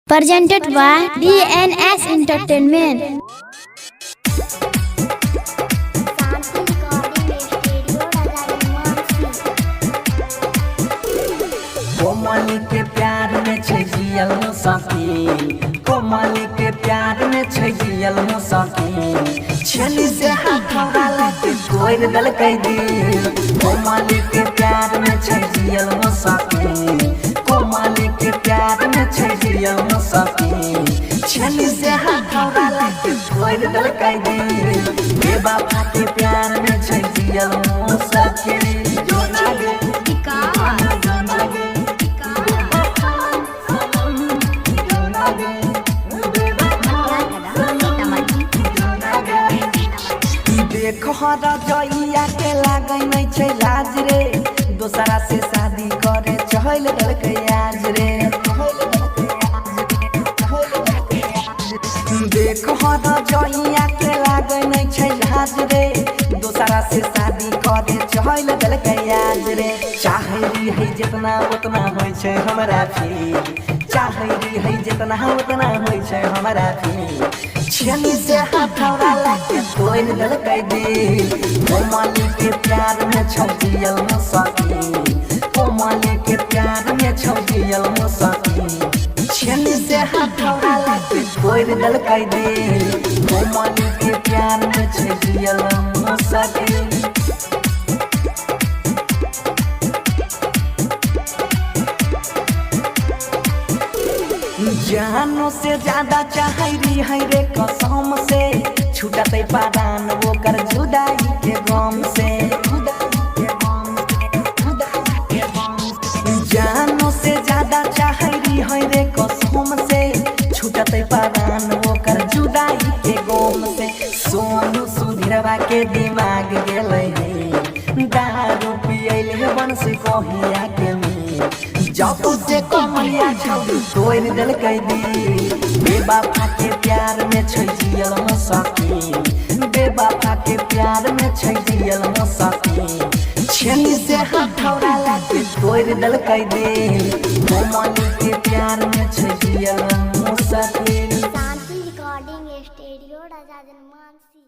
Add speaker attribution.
Speaker 1: Presented by DNS Entertainment.
Speaker 2: कोमल के प्यार में छै जियल मुसाफिर, कोमल के प्यार में छै जियल मुसाफिर। छली से हाथ वाला के तोड़ दलकै दिल। कोमल के प्यार में छै जियल मुसाफिर, कोमल के प्यार में छै जियल मुसाफिर। छली से हाथ वाला के तोड़ दलकै दिल। बेवफा के प्यार में छै जियल मुसाफिर। जो लागे देखहरा जइया के लागै नै छै लाज रे, दोसरा से शादी करे चहल दलकै आज रे। देखहरा जइया के लागै नै छै लाज रे, दोसरा से शादी करे चहल दलकै आज रे। चाहे रही जितना उतना होइ छै हमरा फिर, चाहे रही जितना उतना होइ छै हमरा फिर। छली से हाथौड़ा लाके तोड़ दलकै दिल। कोमल के प्यार में छौ जियल मुसाफिर, कोमल के प्यार में छौ जियल मुसाफिर। छली से हाथौड़ा लाके तोड़ दलकै दिल। कोमल के प्यार में छौ जियल मुसाफिर। जानो से ज्यादा चाहरी है रे कसम से, छूटते पारान वो कर जुदाई के गम से। जानो से ज्यादा चाहरी है रे कसम से, छूटते पारान वो कर जुदाई के गम से। सोनू सुधीरवा के दिमाग गेलै है, दारू पियले बंसी कहिया के जब से कमलिया छौरी तोड़ दलकै दिल। बेवफा के प्यार में छै जियल मुसाफिर, बेवफा के प्यार में छै जियल मुसाफिर। छली से हाथौड़ा लाके तोड़ दलकै दिल। कोमल के प्यार में छै जियल मुसाफिर।
Speaker 3: शांति रिकॉर्डिंग स्टूडियो राजा जनमानसी।